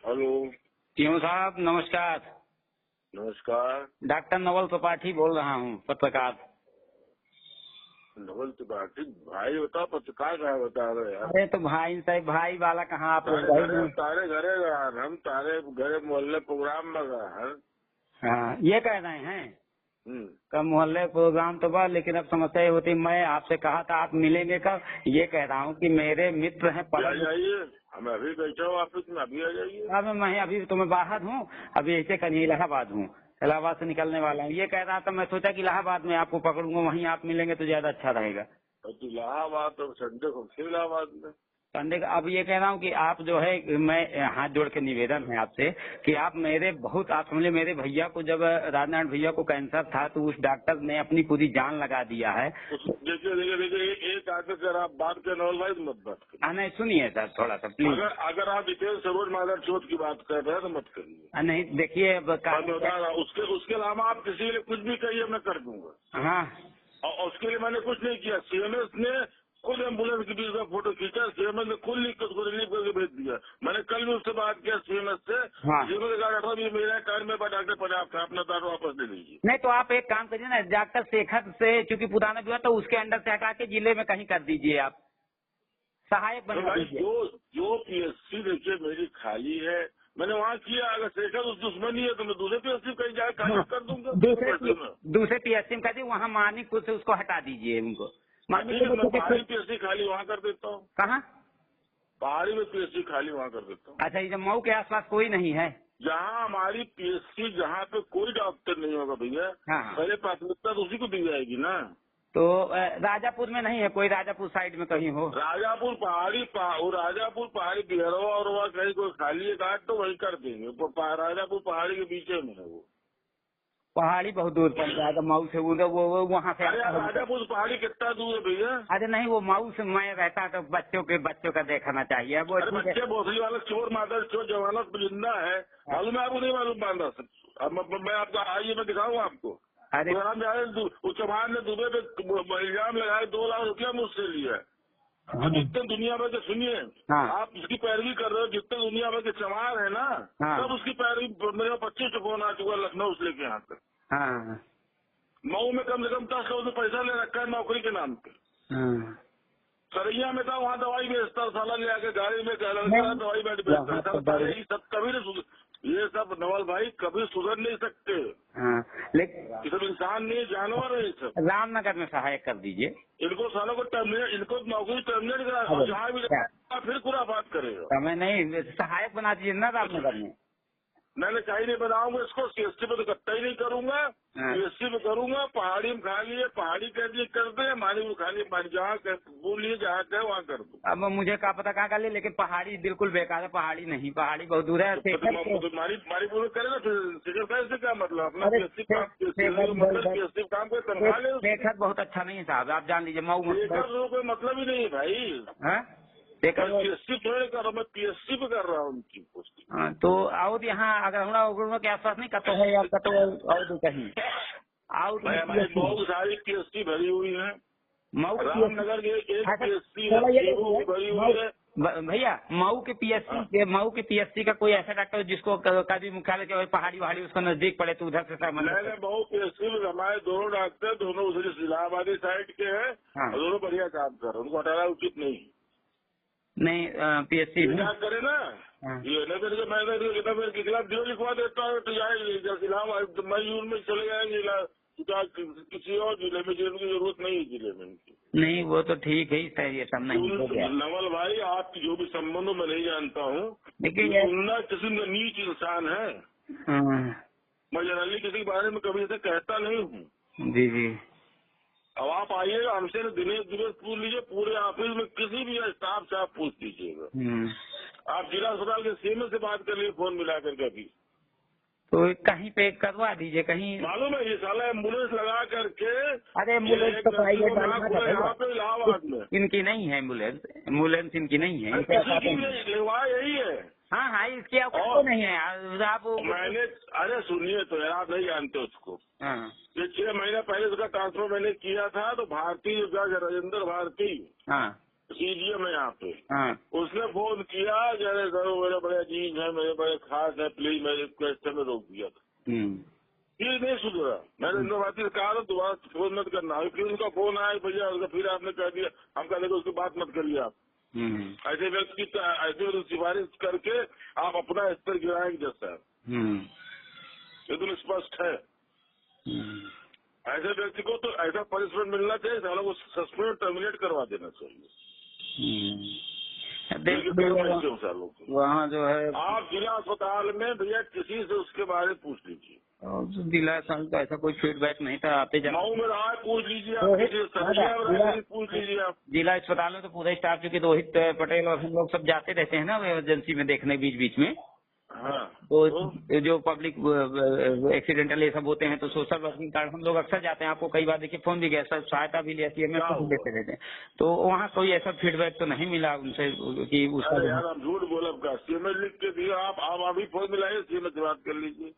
Hello. क्यों साहब, नमस्कार। नमस्कार। डॉक्टर नवल त्रिपाठी बोल रहा हूँ, पत्रकार। नवल त्रिपाठी भाई बताओ, पत्रकार क्या बता रहे यार? अरे तो भाई साहब, भाई वाला कहाँ आप लोग? तारे घरे हम तारे घरे मोहल्ले प्रोग्राम में गए। हाँ, ये कह रहे हैं कब मोहल्ले प्रोग्राम तो बा, लेकिन अब समस्या ये होती, मैं आपसे कहा था आप मिलेंगे कब? ये कह रहा हूँ कि मेरे मित्र हैं आ जाइए, हम अभी बैठे हो ऑफिस में, अभी आ जाइए। अब मैं अभी तो मैं बाहर हूँ, अभी ऐसे कहीं इलाहाबाद हूँ, इलाहाबाद से निकलने वाला हूँ। ये कह रहा था, मैं सोचा कि इलाहाबाद में आपको पकड़ूंगा, वहीं आप मिलेंगे तो ज्यादा अच्छा रहेगा। तो इलाहाबाद तो संडे को फिर इलाहाबाद में संडे का। अब ये कह रहा हूँ कि आप जो है, मैं हाथ जोड़ के निवेदन है आपसे कि आप मेरे बहुत, आप समझे, मेरे भैया को जब राजनारायण भैया को कैंसर था तो उस डॉक्टर ने अपनी पूरी जान लगा दिया है। देखिए देखिए देखिए, एक आदमी अगर आप बात करें नवल भाई तो मत बात करिए। नहीं सुनिए सर, थोड़ा सा प्लीज। अगर आप डिटेल सरोज माधर चौथ की बात कर रहे हैं तो मत करिए। नहीं देखिए, बता रहा उसके अलावा आप किसी के लिए कुछ भी कहिए, मैं कर दूंगा। हाँ, और उसके लिए मैंने कुछ नहीं किया। सीएमएस ने खुद एम्बुलेंस के बीच में फोटो खींचा, सीएमएस ने खुद लिख कर उसको रिलीव करके भेज दिया। मैंने कल भी उससे बात किया सीएमएस से। हाँ। सीएमएस ने कहा डॉक्टर ये मेरा कार्ड में डॉक्टर पर्याप्त है, अपना कार्ड वापस ले लीजिए। नहीं तो आप एक काम करिए ना, डॉक्टर शेखर से, चूंकि पुराना जो है तो उसके अंडर से हटा के जिले में कहीं कर दीजिए, आप सहायक बना भाई दीजिए। जो पीएससी देखिए मेरी खाली है, मैंने वहाँ किया। अगर शेखर उस दुश्मनी है तो मैं दूसरे पीएससी कहीं जाकर खाली कर दूंगा। दूसरे पीएससी में कर दीजिए, वहाँ मानिकपुर से उसको हटा दीजिए उनको। मैं पहाड़ी पीएससी खाली वहाँ कर देता हूँ। कहाँ? पहाड़ी में पीएससी खाली वहाँ कर देता हूँ। अच्छा, ये मऊ के आसपास कोई नहीं है? जहाँ हमारी पीएससी, जहाँ पे कोई डॉक्टर नहीं होगा भैया, हाँ। पहले प्राथमिकता तो उसी को दी जाएगी ना। तो राजापुर में नहीं है कोई? राजापुर साइड में कहीं हो? राजापुर पहाड़ी राजापुर पहाड़ी बिहरवा और वहाँ कहीं कोई खाली है घाट तो वही कर देंगे। राजापुर पहाड़ी के बीचे में है वो। पहाड़ी बहुत दूर पड़ जाएगा मऊ से, वो वहाँ से। राजापुर पहाड़ी कितना दूर है भैया? अरे नहीं, वो मऊ से मैं रहता तो बच्चों का देखना चाहिए वो। अरे बच्चे भोसली वाला चोर मादर चोर जवानत जिंदा है, मालूम है आपको? नहीं मालूम बांधा सब। अब मैं आपको आइए, मैं दिखाऊँ आपको। अरे उस चौहान ने दुबई पे इल्जाम लगाया, 2 लाख रुपया मुझसे लिया। और जितने दुनिया भर के सुनिए, आप उसकी पैरवी कर रहे हो, जितने दुनिया भर के चमार है ना, सब उसकी पैरवी। मेरे 25 फोन आ चुका लखनऊ से लेके यहाँ तक। मऊ में कम से कम 10 लोगों से पैसा ले रखा है नौकरी के नाम पे। सरैया में था, वहाँ दवाई बेचता, साला ले आके गाड़ी में दवाई बेचता। ये सब कभी नहीं, ये सब नवल भाई कभी सुधर नहीं सकते। लेकिन सब इंसान नहीं, जानवर है ये सब। रामनगर में सहायक कर दीजिए इनको सालों को टर्मिनेट, इनको नौकरी टर्मिनेट करा, और जहाँ भी फिर पूरा बात करेगा। मैं नहीं, सहायक बना दीजिए ना रामनगर में। मैंने कहीं नहीं बनाऊंगा इसको, सीएसटी पे तो कत्ता ही नहीं करूंगा। सीएसटी पे करूंगा, पहाड़ी में खा लिए, पहाड़ी कर दिए कर दे, मानी में खा लिए, जहाँ बोलिए जहाँ कहे वहाँ कर दूँ। अब मुझे क्या पता कहाँ कर ले, लेकिन पहाड़ी बिल्कुल बेकार है। पहाड़ी नहीं, पहाड़ी बहुत दूर है। मारी पूरी करे ना, फिर कैसे क्या मतलब? अपना पीएससी काम को तनख्वाह ले। शेखर बहुत अच्छा नहीं है साहब, आप जान लीजिए। मऊ कोई मतलब ही नहीं है भाई। पीएससी थोड़े कर रहा हूँ, मैं पीएससी पे कर रहा हूँ उनकी पोस्टिंग। तो आओ यहाँ अगर के आसपास नहीं कतो है या कतो और कहीं आओ। बहुत सारी पीएससी भरी हुई है। मऊ रामनगर के एक पीएससी भरी हुई है भैया। मऊ के पीएससी का कोई ऐसा डॉक्टर जिसको कभी मुख्यालय के पहाड़ी वहाड़ी उसको नजदीक पड़े तो उधर से मैंने मऊ पीएससी में हमारे दोनों डॉक्टर, दोनों उधर इलाहाबादी साइड के हैं और दोनों बढ़िया काम कर रहे हैं। उनको हटाना उचित नहीं पीएससी करे ना। ये नहीं करके मैं मेरे खिलाफ ड्यू लिखवा देता हूँ तो जाएगी मई में चले जाएंगे किसी और जिले में, जिनकी जरूरत नहीं है जिले में इनकी। नहीं वो तो ठीक है, सही है, सब नहीं हो गया। नवल भाई आपकी जो भी संबंधों में नहीं जानता हूँ, लेकिन सुनना किसी में नीच इंसान है। मैं जनरली किसी के बारे में कभी ऐसे कहता नहीं हूँ। जी जी। अब आप आइएगा हमसे दिनेश पूछ लीजिए, पूरे ऑफिस में किसी भी स्टाफ से आप पूछ लीजिएगा। आप जिला अस्पताल के सीएमओ से बात कर लीजिए फोन मिलाकर कभी, तो कहीं पे करवा दीजिए कहीं। मालूम है ये साला एम्बुलेंस लगा करके। अरे एम्बुलेंस तो यहाँ पे इलाहाबाद में इनकी नहीं है एम्बुलेंस इनकी नहीं है। यही है। हाँ हाँ, इसकी आपको नहीं है आप। मैंने, अरे सुनिए तो यार, आप नहीं जानते उसको। ये 6 महीने पहले उसका ट्रांसफर मैंने किया था, तो भारती राजेंद्र भारती CGM है यहाँ पे। हाँ। उसने फोन किया, जैसे सर मेरे बड़े अजीज है, मेरे बड़े खास है, प्लीज मेरे क्वेश्चन में रोक दिया था। फिर नहीं सुधरा। मैंने इंद्रवाती से कहा दोबारा फोन मत करना। फिर उनका फोन आया भैया, फिर आपने कह दिया, हम कहते उसकी बात मत करिए आप। ऐसे व्यक्ति की ऐसे सिफारिश करके आप अपना स्तर गिराएंगे जैसा एकदम स्पष्ट है। ऐसे व्यक्ति को तो ऐसा पनिशमेंट मिलना चाहिए, सालों को सस्पेंड टर्मिनेट करवा देना चाहिए। वहाँ जो है आप जिला अस्पताल में भैया किसी से उसके बारे में पूछ लीजिए। जिला अस्पताल का ऐसा कोई फीडबैक नहीं था। आते मऊ में रहा है, पूछ लीजिए आप, पूछ लीजिए आप। जिला अस्पताल में तो पूरा स्टाफ, क्योंकि रोहित पटेल और हम लोग सब जाते रहते हैं ना इमरजेंसी में देखने बीच बीच में। हाँ। तो जो पब्लिक एक्सीडेंटल ये सब होते हैं तो सोशल वर्किंग कार्ड हम लोग अक्सर जाते हैं। आपको कई बार देखिए फोन भी गया, सब सहायता भी लिया, CMS को भी देते रहते हैं। तो वहाँ कोई ऐसा फीडबैक तो नहीं मिला उनसे कि उसका। यार आप झूठ बोला, CMS लिख के दिया। आप अभी फोन मिलाइए, CMS से बात कर लीजिए।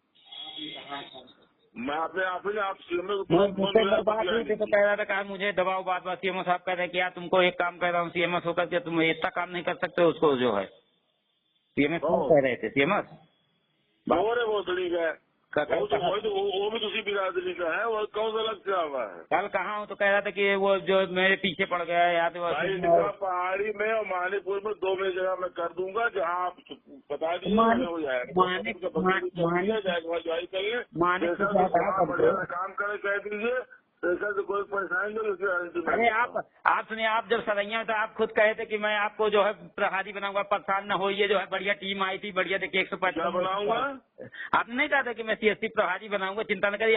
मैं अपने आप CMS को बात हुई थी तो कह रहा था कहा मुझे दबाव बात CMO साहब कह रहे हैं कि यार तुमको एक काम कर रहा हूँ CMS होकर के तुम इतना काम नहीं कर सकते, उसको जो है CMS कह रहे थे। CMS भोसड़ी का वो भी दूसरी बिरादरी का है, वो कौन सा अलग से हुआ है। कल कहाँ हूँ तो कह रहा था कि वो जो मेरे पीछे पड़ गया है याद। पहाड़ी में और मानीपुर में 2 में जगह मैं कर दूंगा, जहाँ आप बता दीजिए हो जाएगा। काम करे कह दीजिए, पैसा तो कोई परेशानी नहीं। अरे आप सुनिए, आप जब सरैया में तो आप खुद कहे थे कि मैं आपको जो है प्रभारी बनाऊंगा, परेशान न होइए, जो है बढ़िया टीम आई थी, बढ़िया देखिए 150 बनाऊंगा। आपने नहीं कहा था कि मैं CSC प्रभारी बनाऊंगा, चिंता न करिए।